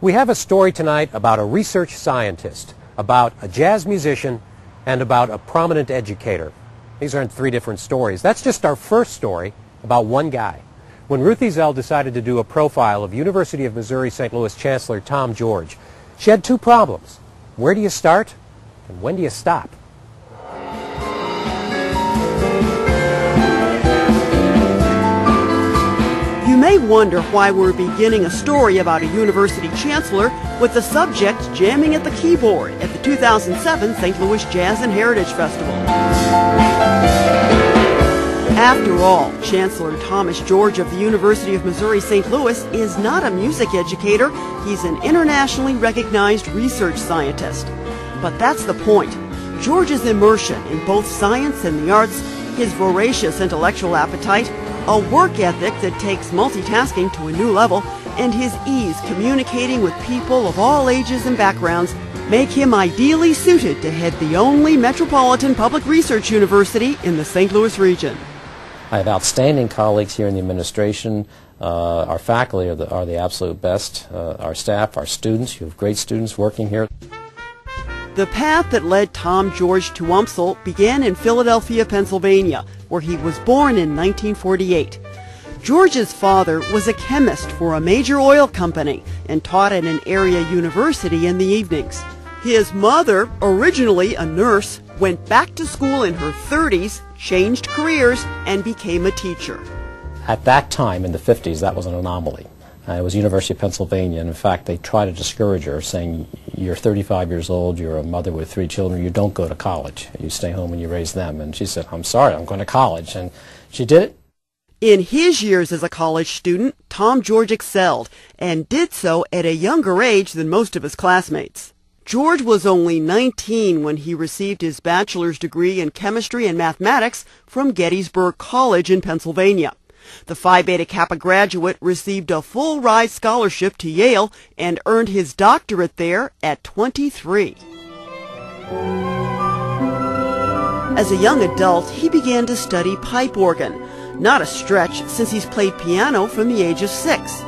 We have a story tonight about a research scientist, about a jazz musician, and about a prominent educator. These aren't three different stories. That's just our first story about one guy. When Ruth Ezell decided to do a profile of University of Missouri St. Louis Chancellor Tom George, she had two problems. Where do you start, and when do you stop? You may wonder why we're beginning a story about a university chancellor with the subject jamming at the keyboard at the 2007 St. Louis Jazz and Heritage Festival. After all, Chancellor Thomas George of the University of Missouri St. Louis is not a music educator. He's an internationally recognized research scientist. But that's the point. George's immersion in both science and the arts, his voracious intellectual appetite, a work ethic that takes multitasking to a new level, and his ease communicating with people of all ages and backgrounds make him ideally suited to head the only metropolitan public research university in the St. Louis region. I have outstanding colleagues here in the administration. Our faculty are the absolute best. Our staff, our students, you have great students working here. The path that led Tom George to UMSL began in Philadelphia, Pennsylvania, where he was born in 1948. George's father was a chemist for a major oil company and taught at an area university in the evenings. His mother, originally a nurse, went back to school in her 30s, changed careers, and became a teacher. At that time, in the 50s, that was an anomaly. It was University of Pennsylvania, and in fact, they tried to discourage her, saying, you're 35 years old, you're a mother with 3 children, you don't go to college. You stay home and you raise them. And she said, I'm sorry, I'm going to college. And she did it. In his years as a college student, Tom George excelled, and did so at a younger age than most of his classmates. George was only 19 when he received his bachelor's degree in chemistry and mathematics from Gettysburg College in Pennsylvania. The Phi Beta Kappa graduate received a full-ride scholarship to Yale and earned his doctorate there at 23. As a young adult, he began to study pipe organ. Not a stretch, since he's played piano from the age of 6.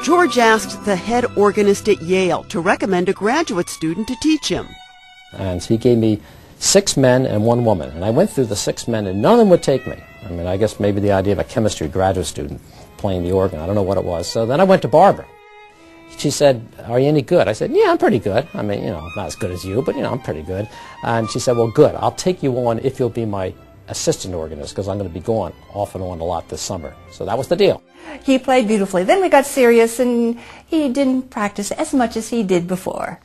George asked the head organist at Yale to recommend a graduate student to teach him. And he gave me 6 men and 1 woman. And I went through the 6 men, and none of them would take me. I mean, I guess maybe the idea of a chemistry graduate student playing the organ, I don't know what it was. So then I went to Barbara. She said, are you any good? I said, yeah, I'm pretty good. I mean, not as good as you, but, I'm pretty good. And she said, well, good. I'll take you on if you'll be my assistant organist, because I'm going to be going off and on a lot this summer. So that was the deal. He played beautifully. Then we got serious, and he didn't practice as much as he did before.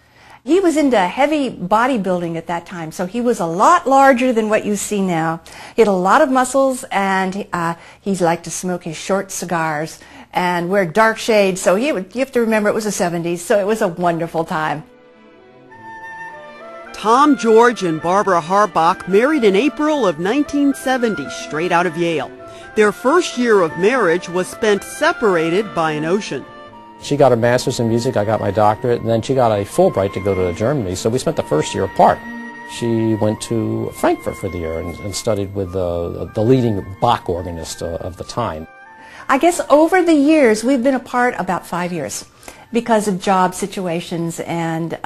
He was into heavy bodybuilding at that time, so he was a lot larger than what you see now. He had a lot of muscles, and he liked to smoke his short cigars and wear dark shades. So you have to remember it was the 70s, so it was a wonderful time. Tom George and Barbara Harbach married in April of 1970, straight out of Yale. Their first year of marriage was spent separated by an ocean. She got her master's in music, I got my doctorate, and then she got a Fulbright to go to Germany, so we spent the first year apart. She went to Frankfurt for the year and studied with the leading Bach organist of the time. I guess over the years, we've been apart about 5 years because of job situations and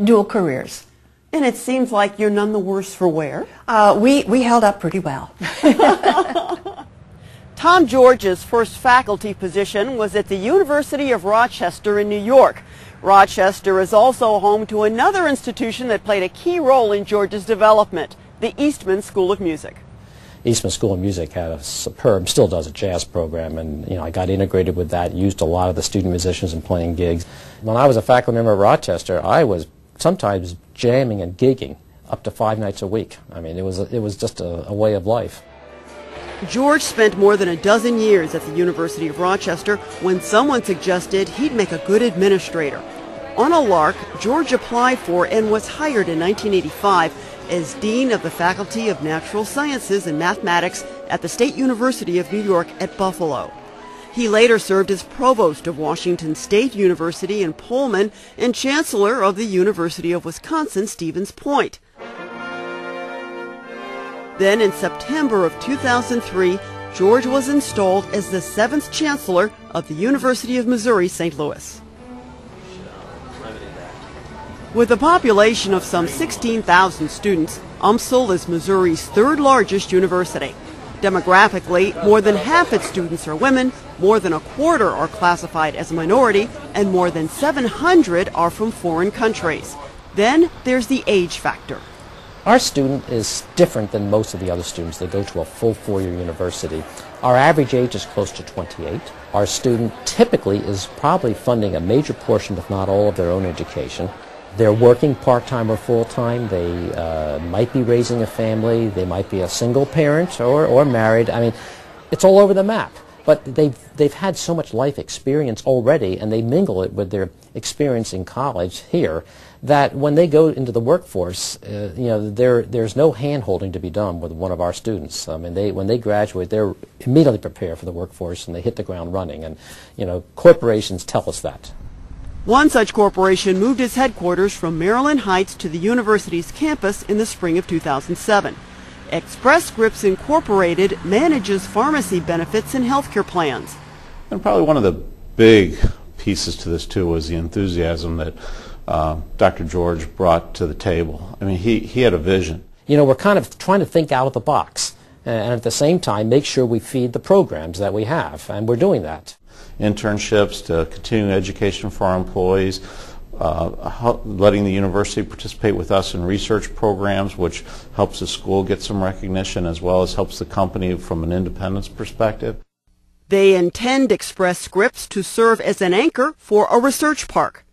dual careers. And it seems like you're none the worse for wear. We held up pretty well. Tom George's first faculty position was at the University of Rochester in New York. Rochester is also home to another institution that played a key role in George's development, the Eastman School of Music. Eastman School of Music had a superb, still does a jazz program, and I got integrated with that, used a lot of the student musicians in playing gigs. When I was a faculty member at Rochester, I was sometimes jamming and gigging up to 5 nights a week. I mean, it was just a way of life. George spent more than a dozen years at the University of Rochester when someone suggested he'd make a good administrator. On a lark, George applied for and was hired in 1985 as Dean of the Faculty of Natural Sciences and Mathematics at the State University of New York at Buffalo. He later served as Provost of Washington State University in Pullman and Chancellor of the University of Wisconsin-Stevens Point. Then in September of 2003, George was installed as the 7th Chancellor of the University of Missouri St. Louis. With a population of some 16,000 students, UMSL is Missouri's third largest university. Demographically, more than half its students are women, more than a quarter are classified as a minority, and more than 700 are from foreign countries. Then there's the age factor. Our student is different than most of the other students that go to a full four-year university. Our average age is close to 28. Our student typically is probably funding a major portion, if not all, of their own education. They're working part-time or full-time. They might be raising a family. They might be a single parent or married. I mean, it's all over the map. But they've had so much life experience already, and they mingle it with their experience in college here, that when they go into the workforce, there's no hand-holding to be done with one of our students. I mean, when they graduate, they're immediately prepared for the workforce, and they hit the ground running. And, corporations tell us that. One such corporation moved its headquarters from Maryland Heights to the university's campus in the spring of 2007. Express Scripts Incorporated manages pharmacy benefits and healthcare plans. And probably one of the big pieces to this, too, was the enthusiasm that Dr. George brought to the table. I mean, he had a vision. We're kind of trying to think out of the box and at the same time make sure we feed the programs that we have, and we're doing that. Internships to continuing education for our employees, letting the university participate with us in research programs, which helps the school get some recognition as well as helps the company from an independence perspective. They intend Express Scripts to serve as an anchor for a research park.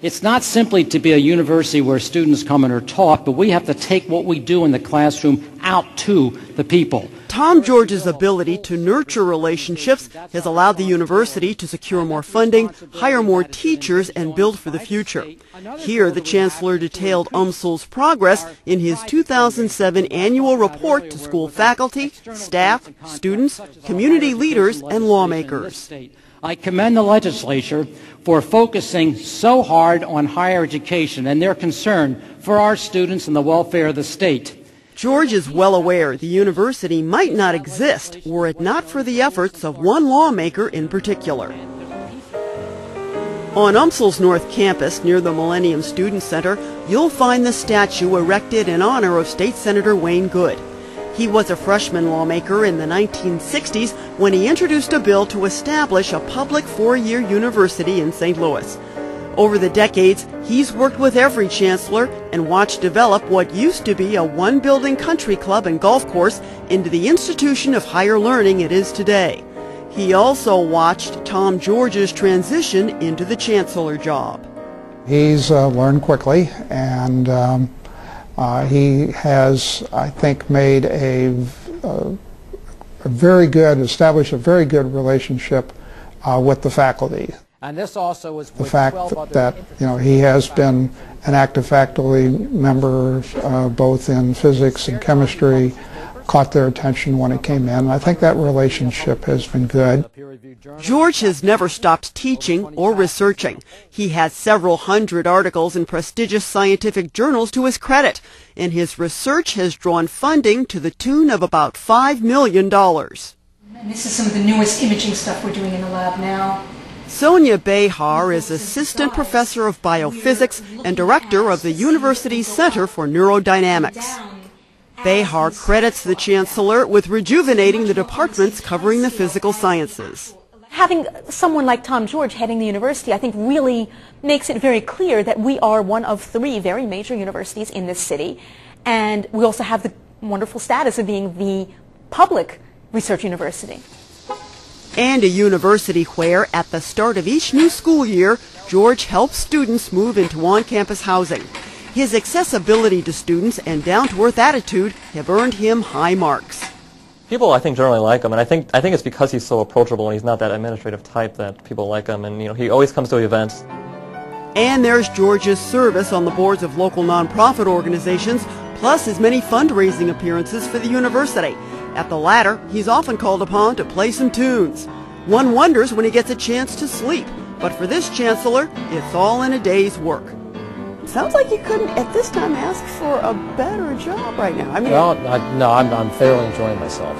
It's not simply to be a university where students come and are taught, but we have to take what we do in the classroom out to the people. Tom George's ability to nurture relationships has allowed the university to secure more funding, hire more teachers, and build for the future. Here, the Chancellor detailed UMSL's progress in his 2007 annual report to school faculty, staff, students, community leaders, and lawmakers. I commend the legislature for focusing so hard on higher education and their concern for our students and the welfare of the state. George is well aware the university might not exist were it not for the efforts of one lawmaker in particular. On UMSL's North Campus, near the Millennium Student Center, you'll find the statue erected in honor of State Senator Wayne Good. He was a freshman lawmaker in the 1960s when he introduced a bill to establish a public four-year university in St. Louis. Over the decades, he's worked with every chancellor and watched develop what used to be a one-building country club and golf course into the institution of higher learning it is today. He also watched Tom George's transition into the chancellor job. He's learned quickly, and he has, I think, made established a very good relationship with the faculty. And this also is the fact that he has been an active faculty member both in physics and chemistry caught their attention when it came in. I think that relationship has been good. George has never stopped teaching or researching. He has several hundred articles in prestigious scientific journals to his credit, and his research has drawn funding to the tune of about $5 million. And this is some of the newest imaging stuff we're doing in the lab now. Sonia Behar is assistant professor of biophysics and director of the university's Center for Neurodynamics. Behar credits the chancellor with rejuvenating the departments covering the physical sciences. Having someone like Tom George heading the university, I think, really makes it very clear that we are one of three very major universities in this city, and we also have the wonderful status of being the public research university. And a university where, at the start of each new school year, George helps students move into on-campus housing. His accessibility to students and down-to-earth attitude have earned him high marks. People, I think, generally like him, and I think it's because he's so approachable and he's not that administrative type that people like him, and he always comes to events. And there's George's service on the boards of local nonprofit organizations, plus his many fundraising appearances for the university. At the latter, he's often called upon to play some tunes. One wonders when he gets a chance to sleep, but for this chancellor, it's all in a day's work. Sounds like you couldn't, at this time, ask for a better job right now. Well, no, I'm thoroughly enjoying myself.